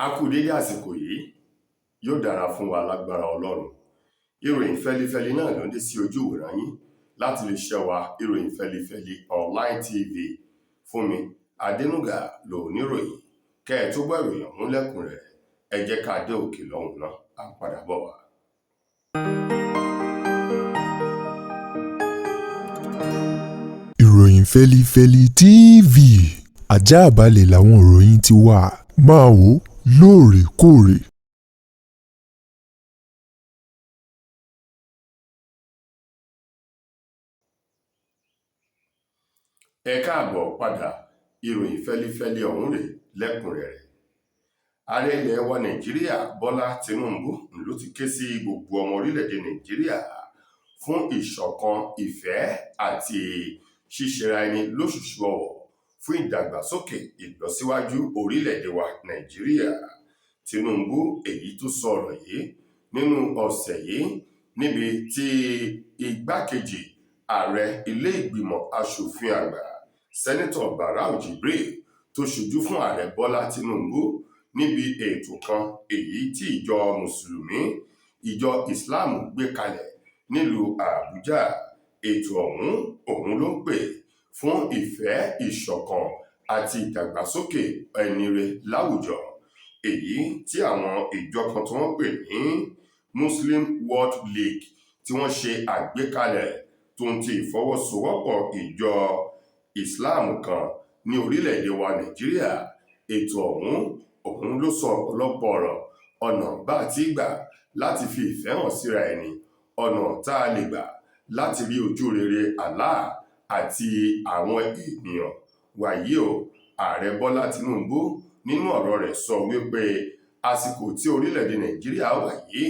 A kú dédé àsìkò yìí, yóò dára fún wa lágbára Ọlọ́run. Ìròyìn fẹ́lifẹ́li náà ló ń dé sí ojú ìwòran yín láti lè ṣẹ́ wa ìròyìn fẹ́lifẹ́li online TV. Fúnmi Adénúgà ló níròyìn. Kẹ́ ẹ tó gbọ́ ìròyìn ọ̀hún lẹ́kùnrẹ́rẹ́, ẹ jẹ́ ká dé òkè lọ́hùn náà, à ń padà bọ̀ wá. Ìròyìn fẹ́lifẹ́li TV, àjààbálẹ̀ làwọn ìròyìn ti wà, máa wò lóòrèkóòrè. Ẹ káàbọ̀ padà, ìròyìn fẹ́lifẹ́li ọ̀hún rèé lẹ́kùnrẹ́rẹ́. Ààrẹ ilẹ̀ wa Nàìjíríà Bọ́lá Tinubu ló ti ké sí gbogbo ọmọ orílẹ̀-èdè Nàìjíríà fún ìṣọ̀kan, ìfẹ́ àti ṣíṣera ẹni lóṣùṣù ọwọ̀ fún ìdàgbàsókè ìlọsíwájú orílẹ̀-èdè wa Nàìjíríà. Tinubu èyí tó sọ ọ̀rọ̀ yìí nínú ọ̀sẹ̀ yìí níbi tí igbákejì ààrẹ ilé ìgbìmọ̀ aṣòfin àgbà sẹ́nitọ̀ Barau Jibrin tó ṣojú fún ààrẹ Bọ́lá Tinubu níbi ètò kan èyí tí ìjọ mùsùlùmí ìjọ Islam gbé kalẹ̀ nílùú Àbújá. Ètò ọ̀hún ló ń pè fún ìfẹ́, ìṣọ̀kan àti ìdàgbàsókè ẹni rere láwùjọ, èyí tí àwọn ìjọ kan tí wọ́n pè ní Muslim World League tí wọ́n ṣe àgbékalẹ̀ tó ń ti ìfọwọ́sowọ́pọ̀ ìjọ Islam kan ní orílẹ̀-èdè wa Nàìjíríà. Ètò ọ̀hún ló sọ ọ̀pọ̀lọpọ̀ ọ̀nà bá ti gbà láti fi ìfẹ́ hàn síra ẹni, ọ̀nà tá a lè gbà láti rí ojú rere Allah àti àwọn ènìyàn. Wàyí o, ààrẹ Bọ́lá Tinubu nínú ọ̀rọ̀ rẹ̀ sọ wípé àsìkò tí orílẹ̀-èdè Nàìjíríà wà yìí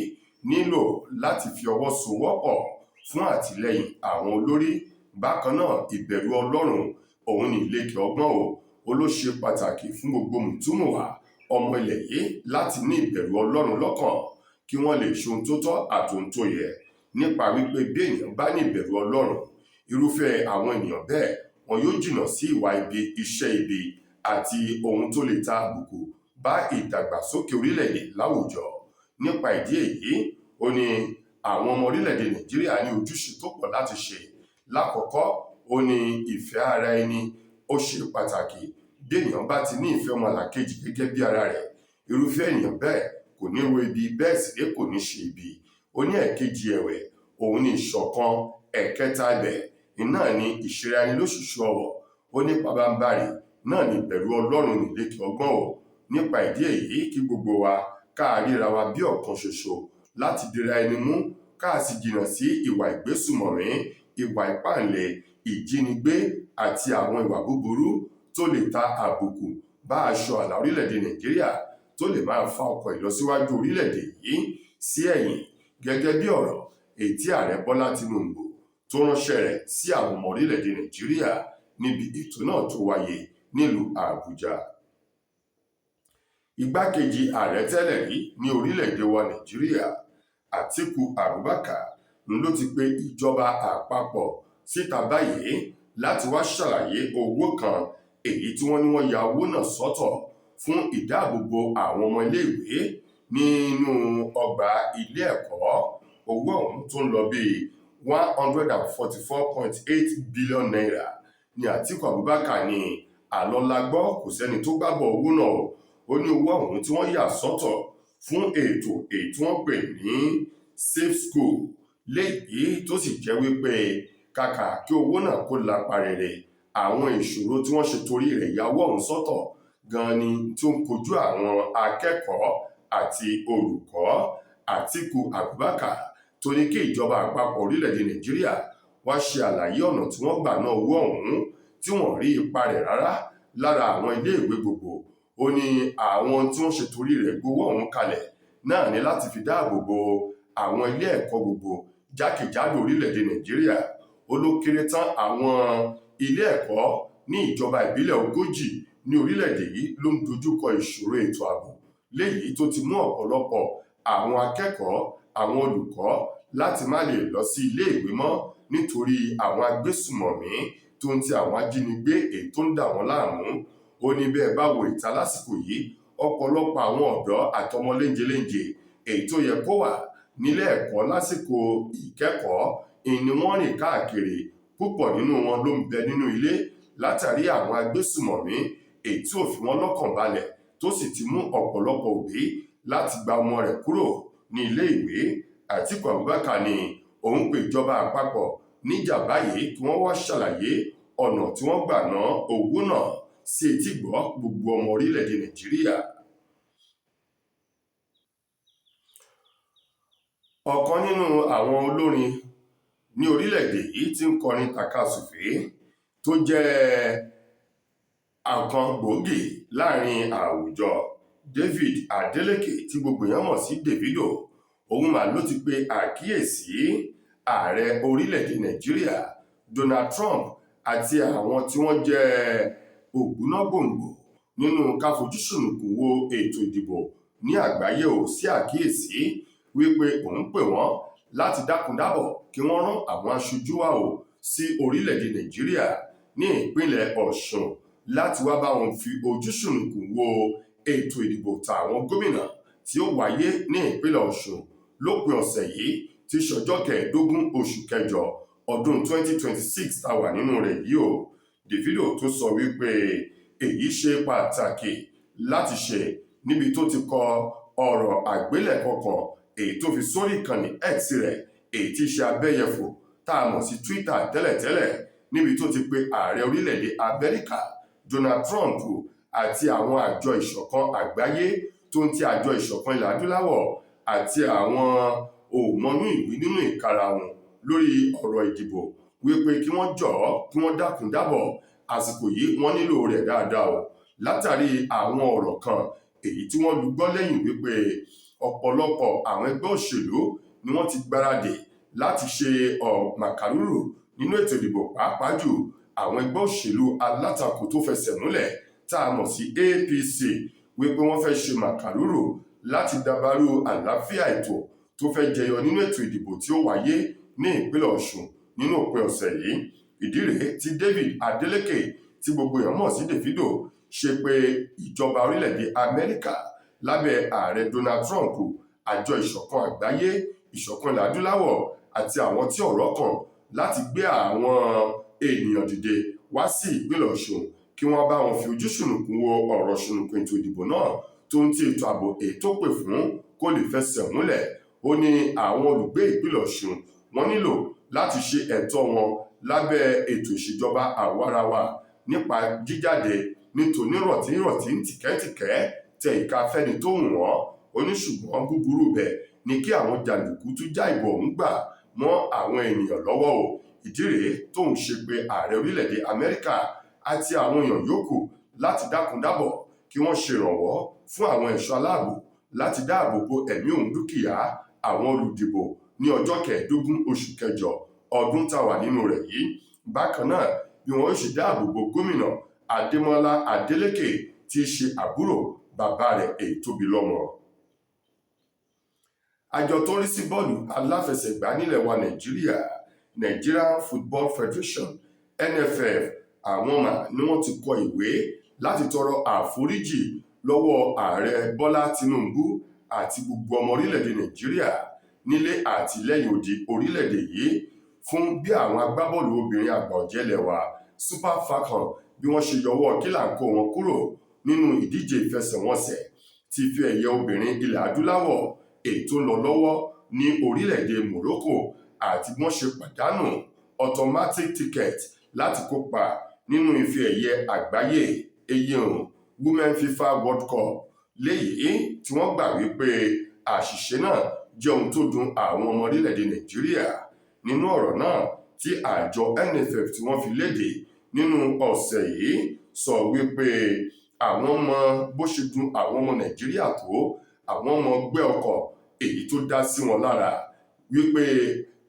nílò láti fi ọwọ́ sowọ́pọ̀ fún àtìlẹ́yìn àwọn olórí. Bákan náà, ìbẹ̀rù Ọlọ́run òun ní ìlẹ̀kẹ̀ ọgbọ́n ó ló ṣe pàtàkì fún gbogbo mùtúmùwà ọmọ ilẹ̀ yìí láti ní ìbẹ̀rù Ọlọ́run lọ́kàn kí wọ́n lè ṣe ohun tó tọ́ àti ohun tó yẹ. Nípa wípé bí èèyàn bá ní ìbẹ̀rù Ọlọ́run, irúfẹ́ àwọn ènìyàn bẹ́ẹ̀ wọn yóò jìnnà sí ìwà ibi, iṣẹ́ ibi àti ohun tó lè ta àbùkù bá ìdàgbàsókè orílẹ̀-èdè láwùjọ. Nípa ìdí èyí, ó ní àwọn ọmọ orílẹ̀-èdè Nàìjíríà ní ojúṣe tó pọ̀ láti ṣe. Lákọ̀ọ́kọ́, ó ní ìfẹ́ ara ẹni ó ṣe pàtàkì. Bí ènìyàn bá ti ní ìfẹ́ ọmọlàkejì gẹ́gẹ́ bí ara rẹ̀, irúfẹ́ ènìyàn bẹ́ẹ̀ kò ní ro ibi, bẹ́ẹ̀ sì ni kò ní ṣe ibi. Ó ní ẹ̀kejì ẹ̀wẹ̀, òun ní ìṣọ̀kan. Ẹ̀kẹta ibẹ̀ iná ní ìṣera ẹni lóṣùṣù ọwọ̀. Ó ní pabambarì náà ní ìbẹ̀rù Ọlọ́run ní ìlẹ̀kẹ̀ ọgbọ́n o. Nípa ìdí èyí, kí gbogbo wa ká ríra wa bí ọ̀kan ṣoṣo láti dira ẹni mú, ká sì jìnnà sí ìwà ìgbésùmọ̀mí, ìwà ìpáǹle, ìjínigbé àti àwọn ìwà búburú tó lè ta àbùkù bá aṣọ àlà orílẹ̀-èdè Nàìjíríà, tó lè máa fa ọkọ̀ ìlọsíwájú orílẹ̀-èdè yìí sí ẹ̀yìn. Gẹ́gẹ́ bí ọ̀rọ̀ èyí tí ààrẹ Bọ́lá Tinubu tó ránṣẹ́ rẹ̀ sí àwọn ọmọ orílẹ̀-èdè Nàìjíríà níbi ètò náà tó wáyé nílùú Àbújá. Igbákejì ààrẹ tẹ́lẹ̀ rí ní orílẹ̀-èdè wa Nàìjíríà, Atiku Abubakar ló ti pe ìjọba àpapọ̀ síta báyìí láti wá ṣàlàyé owó kan èyí tí wọ́n ní wọ́n ya owó náà sọ́tọ̀ fún ìdáàbòbò àwọn ọmọ iléèwé nínú ọgbà ilé ẹ̀kọ́. Owó ọ̀hún tó ń lọ bí 144.8 billion naira ní Atiku Abubakar ní àlọ́lágbọ́ kò sẹ́ni tó gbàgbọ́ owó náà. Ó ní owó ọ̀hún tí wọ́n yà sọ́tọ̀ fún ètò èyí tí wọ́n pè ní Safe School, léyìí tó sì jẹ́ wípé kàkà kí owó náà kó lápa rere, àwọn ìṣòro tí wọ́n ṣe torí rẹ̀ yáwó ọ̀hún sọ́tọ̀ gan ni tí ó ń kojú àwọn akẹ́kọ̀ọ́ àti olùkọ́. Atiku Abubakar tó ní kí ìjọba àpapọ̀ orílẹ̀-èdè Nàìjíríà wá ṣe àlàyé ọ̀nà tí wọ́n gbà ná owó ọ̀hún tí wọ́n rí ipa rẹ̀ rárá lára àwọn iléèwé gbogbo. Ó ní àwọn tí wọ́n ṣe torí rẹ̀ gbowó ọ̀hún kalẹ̀ náà ní láti fi dáàbò bo àwọn ilé ẹ̀kọ́ gbogbo jákèjádò orílẹ̀-èdè Nàìjíríà. Ó ló kéré tán àwọn ilé ẹ̀kọ́ ní ìjọba ìbílẹ̀ 40 ní orílẹ̀-èdè yìí ló ń dojúkọ ìṣòro ètò ààbò, léyìí tó ti mú ọ̀pọ̀lọpọ̀ àwọn akẹ́kọ̀ọ́, àwọn olùkọ́ láti má lè lọ sí ilé ìwé mọ́ nítorí àwọn agbésùmọ̀mí tó ń ti àwọn ajínigbé èyí tó ń dà wọ́n láàmú. Ó ní bẹ́ẹ̀ bá wo ìta lásìkò yìí, ọ̀pọ̀lọpọ̀ àwọn ọ̀dọ́ àtọmọ léńjeléńje èyí tó yẹ kó wà nílé ẹ̀kọ́ lásìkò ìkẹ́kọ̀ọ́ ni wọ́n rìn káàkiri. Púpọ̀ nínú wọn ló ń bẹ nínú ilé látàrí àwọn agbésùmọ̀mí èyí tí ò fi wọ́n lọ́kàn balẹ̀ tó sì ti mú ọ̀pọ̀lọpọ̀ òbí láti gba ọmọ rẹ̀ kúrò ní ilé ìwé. Àtíkù Abubakar ní òun pè ìjọba àpapọ̀ níjà báyìí kí wọ́n wá ṣàlàyé ọ̀nà tí wọ́n gbà ná owó náà sí etígbọ̀ gbogbo ọmọ orílẹ̀-èdè Nàìjíríà. Ọ̀kan nínú àwọn olórin ní orílẹ̀-èdè yìí tí ń kọrin tàkasùfé tó jẹ́ ọ̀kan gbòógì láàrin àwùjọ, David Adeleke tí gbogbo èèyàn mọ̀ sí Davido, òun mà ló ti pe àkíyèsí ààrẹ orílẹ̀-èdè Nàìjíríà Donald Trump àti àwọn tí wọ́n jẹ́ ògbónágbòǹgbò nínú káfojúsùnùkùn wo ètò ìdìbò ní àgbáyé ò sí àkíyèsí wípé òun pè wọ́n láti dákundábọ̀ kí wọ́n rán àwọn aṣojú wa ò sí orílẹ̀-èdè Nàìjíríà ní ìpínlẹ̀ Ọ̀ṣun láti wá bá wọn fi ojúsùnùkùn wo ètò ìdìbò tàwọn gómìnà tí ó wáyé ní ìpínlẹ̀ Ọ̀ṣun lópin ọ̀sẹ̀ yìí tí ṣọjọ́ 15 oṣù kẹjọ ọdún 2026 tá wà nínú rẹ̀ yìí o. Davido tó sọ wípé èyí ṣe pàtàkì láti ṣe níbi tó ti kọ ọ̀rọ̀ àgbélẹ̀kọ kan èyí tó fi sórí ìkànnì X rẹ̀ èyí tí ṣe abẹ́yẹfò tá a mọ̀ sí Twitter tẹ́lẹ̀tẹ́lẹ̀, níbi tó ti pe ààrẹ orílẹ̀-èdè Amẹ́ríkà Donald Trump àti àwọn àjọ ìṣọ̀kan àgbáyé tó ń ti àjọ ìṣọ̀kan ilẹ̀ adúláwọ̀ àti àwọn òmọ́nú ìwé nínú ìkarahun lórí ọ̀rọ̀ ìdìbò wípé kí wọ́n jọ̀ọ́ kí wọ́n dákundábọ̀ àsìkò yìí wọ́n nílò rẹ̀ dáadáa o, látàrí àwọn ọ̀rọ̀ kan èyí tí wọ́n lùgbọ́ lẹ́yìn wípé ọ̀pọ̀lọpọ̀ àwọn ẹgbẹ́ òṣèlú ni wọ́n ti gbáradì láti ṣe màkàrúrù nínú ètò ìdìbò, pàápàá jù àwọn ẹgbẹ́ òṣèlú alátakò tó fẹsẹ̀ múlẹ̀ tá a mọ̀ sí APC, wípé wọ́n fẹ́ ṣe màkàrúrù láti dàbàrú àlàáfíà ètò tó fẹ́ jẹyọ nínú ètò ìdìbò tí ó wáyé ní ìpínlẹ̀ Ọ̀ṣun nínú òpin ọ̀sẹ̀ yìí. Ìdí rèé tí David Adeleke tí gbogbo èèyàn mọ̀ sí Davido ṣe pé ìjọba orílẹ̀-èdè Amẹ́ríkà lábẹ́ ààrẹ Donald Trump, àjọ ìṣọ̀kan àgbáyé, ìṣọ̀kan ilẹ̀ adúláwọ̀ àti àwọn tí ọ̀rọ̀ kàn láti gbé àwọn ènìyàn dìde wá sí ìpínlẹ̀ Ọ̀ṣun kí wọ́n bá wọn fi ojú ṣùnùkùn wo ọ̀rọ̀ ṣùnùkùn ètò ìdìbò náà tó ń ti ètò ààbò èyí tó pè fún kó lè fẹsẹ̀ múlẹ̀. Ó ní àwọn olùgbé ìpínlẹ̀ Ọ̀ṣun wọ́n nílò láti ṣe ẹ̀tọ́ wọn lábẹ́ ètò ìṣèjọba àwarawa nípa jíjáde nítorí rọ̀tírọ̀tí tìkẹ́tìkẹ́ tẹ ìka fẹ́ni tó wù wọ́n. Ó ní ṣùgbọ́n búburú bẹ̀ ni kí àwọn jàǹdùkú tún já ìbò ọ̀hún gbà mọ́ àwọn ènìyàn lọ́wọ́ o. Ìdí rèé tóun ṣe pé ààrẹ orílẹ̀-èdè Amẹ́ríkà àti àwọn èèyàn yòókù láti dákundábọ̀ kí wọ́n ṣèrànwọ́ fún àwọn ẹ̀ṣọ́ aláàbò láti dáàbò bo ẹ̀mí òun dúkìá àwọn olùdìbò ní ọjọ́ 15 oṣù kẹjọ ọdún tá wà nínú rẹ̀ yìí. Bákan náà bí wọ́n ṣe dáàbò bo gómìnà Adémọ́lá Adélékè tí í ṣe àbúrò bàbá rẹ̀ èyí tó bí lọ́mọ. Àjọ tó ń rí sí bọ́ọ̀lù aláfẹsẹ̀gbá nílẹ̀ wa Nàìjíríà, Nigerian Football Federation NFF, àwọn mà ni wọ́n ti kọ ìwé láti tọrọ àforíjì lọ́wọ́ ààrẹ Bọ́lá Tinubu àti gbogbo ọmọ orílẹ̀-èdè Nàìjíríà nílé àti lẹ́yìn odi orílẹ̀-èdè yìí fún bí àwọn agbábọ́ọ̀lù obìnrin àgbà ọ̀jẹ̀ ilẹ̀ wa Super Falcon bí wọ́n ṣe yọwọ́ kílàńkó wọn kúrò nínú ìdíje ìfẹsẹ̀wọnsẹ̀ ti ife ẹ̀yẹ obìnrin ilẹ̀ adúláwọ̀ èyí tó ń lọ lọ́wọ́ ní orílẹ̀-èdè Morocco àti bí wọ́n ṣe pàdánù automatic ticket láti kópa nínú ife ẹ̀yẹ àgbáyé Women FIFA World Cup, léyìí tí wọ́n gbà wípé àṣìṣe náà jẹ́ ohun tó dùn àwọn ọmọ orílẹ̀-èdè Nàìjíríà. Nínú ọ̀rọ̀ náà tí àjọ NFF tí wọ́n fi léde nínú ọ̀sẹ̀ yìí sọ wípé àwọn mọ bó ṣe dùn àwọn ọmọ Nàìjíríà tó, àwọn ọmọ gbé ọkọ̀ èyí tó dá sí wọn lára, wípé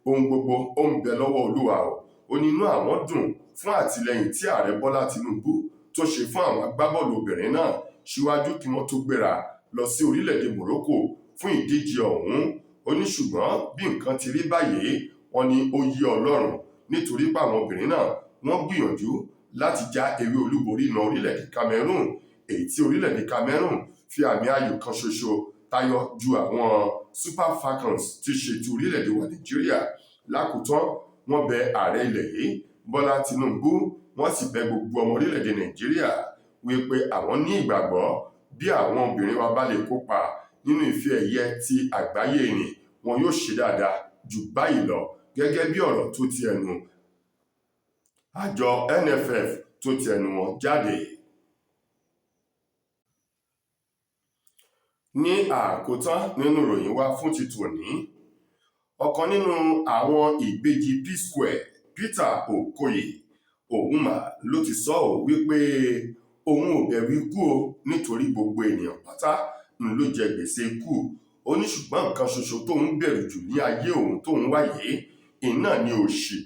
ohun gbogbo ó ń bẹ lọ́wọ́ Olúwa o. Ó ní inú àwọn dùn fún àtìlẹ́yìn tí ààrẹ Bọ́lá Tinubu tó ṣe fún àwọn agbábọ́ọ̀lù obìnrin náà síwájú kí wọ́n tó gbéra lọ sí orílẹ̀-èdè Morocco fún ìdíje ọ̀hún. Ó ní ṣùgbọ́n bí nǹkan ti rí báyìí, wọ́n ní ó yé Ọlọ́run nítorí pé àwọn obìnrin náà wọ́n gbìyànjú láti já ewé olúborí na orílẹ̀-èdè Cameroon, èyí tí orílẹ̀-èdè Cameroon fi àmì ayò kan ṣoṣo tayọ ju àwọn Super Falcons ti ṣètò orílẹ̀-èdè wa Nàìjíríà. Lákòótán wọ́n bẹ ààrẹ ilẹ̀ yìí Bọ́lá Tinubu wọ́n sì bẹ gbogbo ọmọ orílẹ̀-èdè Nàìjíríà wípé àwọn ní ìgbàgbọ́ bí àwọn obìnrin wa bá lè kópa nínú ife ẹ̀yẹ ti àgbáyé ìrìn wọn yóò ṣe dáadáa jù báyìí lọ gẹ́gẹ́ bí ọ̀rọ̀ tó ti ẹnu àjọ NFF tó ti ẹnu wọn jáde. Ní àkótán nínú ìròyìn wa fún ti tòní, ọ̀kan nínú àwọn ìbejì P-Square Peter Okoye Ogunma ló ti sọ wípé òun ò bẹ̀rù ikú o nítorí gbogbo ènìyàn pátá ló jẹ gbèsè ikú. Ó ní ṣùgbọ́n nǹkan ṣoṣo tóun bẹ̀rù jù ní ayé òun tóun wáyé iná ni òṣì,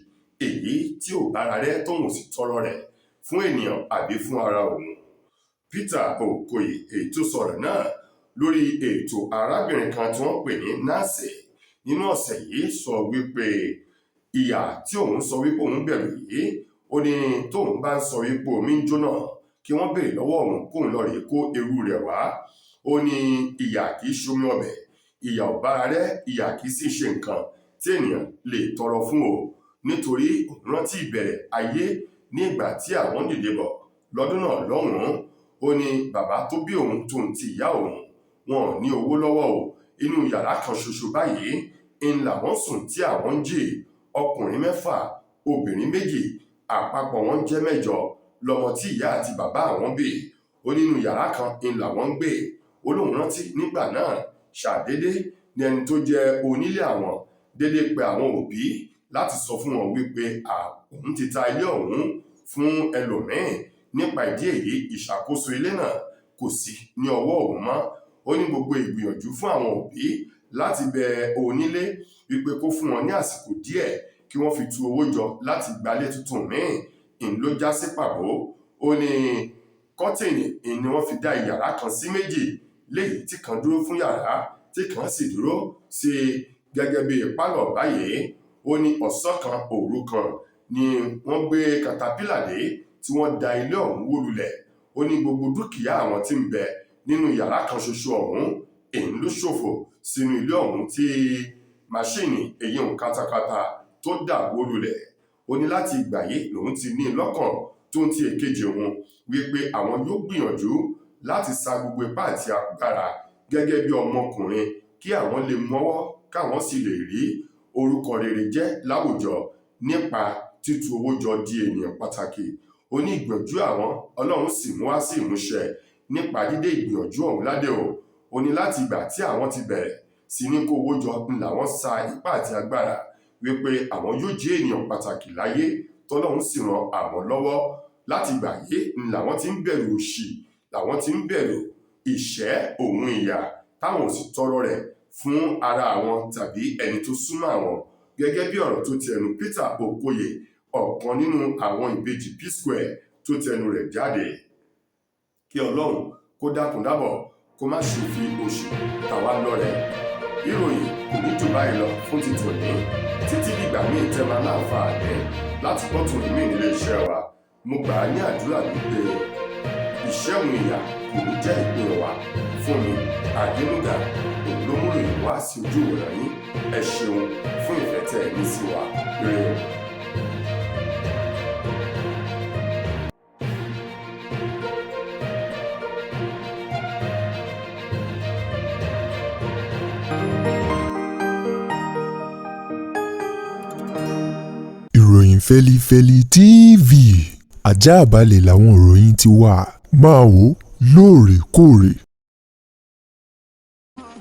èyí tí ò bára rẹ̀ tóun sì tọrọ rẹ̀ fún ènìyàn àbí fún ara òun. Peter Okoye èyí tó sọ̀rọ̀ náà lórí ètò arábìnrin kan tí wọ́n pè ní Nancy nínú ọ̀sẹ̀ yìí sọ wípé ìyà tí òun sọ wípé òun bẹ̀rù yìí, ó ní tóun bá ń sọ wípé omi ń jóná kí wọ́n béèrè lọ́wọ́ òun kóun lọ rèé kó eérú rẹ̀ wá. Ó ní ìyà kìí ṣomi ọbẹ̀, ìyà ò bára rẹ̀, ìyà kìí sì ṣe nǹkan tí ènìyàn lè tọrọ fún o, nítorí òun rántí ìbẹ̀rẹ̀ ayé ní ìgbà tí àwọn dìde bọ̀ lọ́dún náà lọ́hùn-ún. Ó ní bàbá tó bí òun tóun ti ìyá òun wọn ò ní owó lọ́wọ́ o, inú yàrá kan ṣoṣo báyìí ń làwọn sùn tí àwọn ń jì, ọkùnrin 6 obìnrin 2 àpapọ̀ wọn jẹ́ 8 lọmọ tí ìyá àti bàbá àwọn bí. Ó nínú yàrá kan ń làwọn ń gbé. Ó lóun rántí nígbà náà ṣàdédé ní ẹni tó jẹ́ onílé àwọn dédé pé àwọn òbí láti sọ fún wọn wípé òun ti ta ilé ọ̀hún fún ẹlòmíín. Nípa ìdí èyí ìṣàkóso ilé náà kò sí ní ọwọ́ òun mọ́. Ó ní gbogbo ìgbìyànjú fún àwọn òbí láti bẹ onílé wípé kó fún wọn ní àsìkò díẹ̀ kí wọ́n fi tu owó jọ láti gbalé tuntun míì ló já sí pàbó. Ó ní kọ́tìnì ni wọ́n fi dá yàrá kan sí 2, léyìí tí kan dúró fún yàrá tí kan sì dúró sí gẹ́gẹ́ bí pálọ̀ báyìí. Ó ní ọ̀sán kan òru kan ni wọ́n gbé katapila dé tí wọ́n da ilé ọ̀hún wó lulẹ̀. Ó ní gbogbo dúkìá àwọn tí ń bẹ nínú yàrá kan ṣoṣo ọ̀hún ló ṣòfò sínú ilé ọ̀hún tí máṣíìnì katakata tó dà wó lulẹ̀. Ó ní láti ìgbà yìí lòun ti ní lọ́kàn tó ń ti èkejì òun wípé àwọn yóò gbìyànjú láti sa gbogbo ipá àti agbára gẹ́gẹ́ bí ọmọkùnrin kí àwọn lè mọ́wọ́ káwọn sì lè rí orúkọ rere jẹ́ láwùjọ nípa títu owó jọ di ènìyàn pàtàkì. Ó ní ìgbìyànjú àwọn Ọlọ́run sì mú wá sí ìmúṣẹ nípa dídé ìgbìyànjú ọ̀hún ládé o. Ó ní láti ìgbà tí àwọn ti bẹ̀rẹ̀ sí ní kó owó jọ làwọn sa ipá àti agbára wípé àwọn yóò jẹ́ ènìyàn pàtàkì láyé tọ́lọ́run sì ràn àwọn lọ́wọ́. Láti ìgbà yìí làwọn ti ń bẹ̀rù òṣì, làwọn ti ń bẹ̀rù ìṣẹ́ òun ìyà táwọn ò sì tọrọ rẹ̀ fún ara àwọn tàbí ẹni tó súnmọ́ àwọn. Gẹ́gẹ́ bí ọ̀rọ̀ tó ti ẹnu Peter Okoye, ọ̀kan nínú àwọn ìbejì P-Square tó ti ẹnu rẹ̀ jáde. Kí Ọlọ́run kó dákun dábọ̀ kó má ṣe fi òṣì tàwa lọ́rẹ. Ìròyìn kò ní jù báyìí lọ fún ti tòní. Títí dìgbà míì tẹ́ máa láǹfààní láti gbọ́ tòní míì nílé iṣẹ́ wa. Mo gbà á ní àdúrà wípé ìṣẹ́hun ìyà kò ní jẹ́ ìpín wa. Fún mi Adénúgà ògbómúròyìn wá sí ojú ìwòran yín. Ẹ ṣeun fún ìfẹ́ tẹ́ ẹ ní sí wa. Ire o. Ìròyìn Fẹ́lifẹ́li TV àjààbálẹ̀ làwọn ìròyìn ti wà, máa wò lóòrèkóòrè.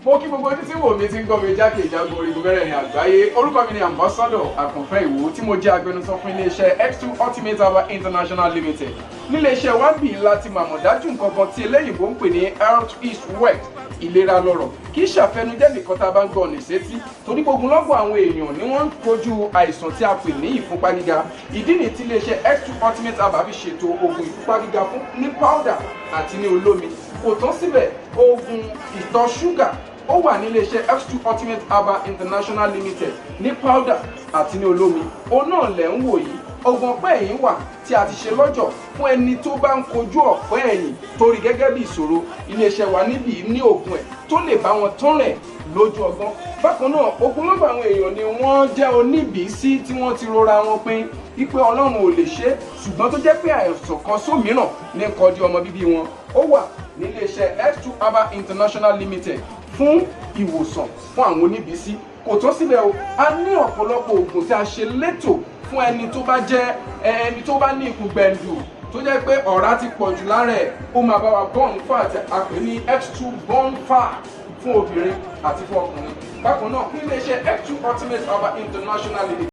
Mo kí gbogbo ojú tí wò mí ti ń gbọ́ mi jákèjádò orígun mẹ́rẹ̀ẹ̀rin àgbáyé. Orúkọ mi ni Ambassador Àkànfẹ́ Ìwò tí mo jẹ́ agbẹnusọ fún iléeṣẹ́ X2 Ultimate Herbal International Limited. Níléeṣẹ́ wa bí láti màmọ̀ dájú nǹkan kan tí eléyìnbó ń pè ní Health is Wealth, ìlera lọ́rọ̀. Kì í ṣàfẹnujẹ́ nìkan tá a bá ń gbọ́ ní sétí, torí gbogbo lọ́gbọ̀n àwọn èèyàn ni wọ́n ń kojú àìsàn tí a pè ní ìfúnpá gíga. Ìdí nìyí tí iléeṣẹ́ X2 Ultimate Herbal fi ṣètò oògùn ìfúnpá gíga fún ní powder àti ní olómi. Kò tán síbẹ̀, oògùn ìtọ̀ ṣúgà ó wà ní iléeṣẹ́ X2 Ultimate Herbal International Limited ní powder àti ní olómi. Òun náà lẹ̀ ń wò yìí. oògùn ọ̀pẹ́ ẹ̀yìn wà tí a ti ṣe lọ́jọ̀ fún ẹni tó bá ń kojú ọ̀pẹ́ ẹ̀yìn torí gẹ́gẹ́ bí ìṣòro. Iléeṣẹ́ wa níbí ní oògùn ẹ̀ tó lè bá wọn tán rẹ̀ lójú ọgbọ́n. Bákan náà ogunlọ́gọ̀ àwọn èèyàn ni wọ́n jẹ́ oníbìísí tí wọ́n ti rora wọn pin wípé Ọlọ́run ò lè ṣe, ṣùgbọ́n tó jẹ́ pé àìsàn kan sómìíràn ní kọjú ọmọ bíbí wọn. Ó wà ní iléeṣẹ́ X2 Herbal International Limited fún ìwòsàn fún àwọn oníbìísí. Kò tó síbẹ̀ o, a ní ọ̀pọ̀lọpọ̀ oògùn tí a ṣe létò fún ẹni tó bá jẹ́ ẹni tó bá ní ikùn gbẹ̀ndù tó jẹ́ pé ọ̀rá ti pọ̀ jù lára ẹ̀, ó máa bá wa burn fat, a pè ní X2 burn fat fún obìnrin àti fún ọkùnrin. Bákan náà fún iléeṣẹ́ X2 Ultimate Herbal International Limited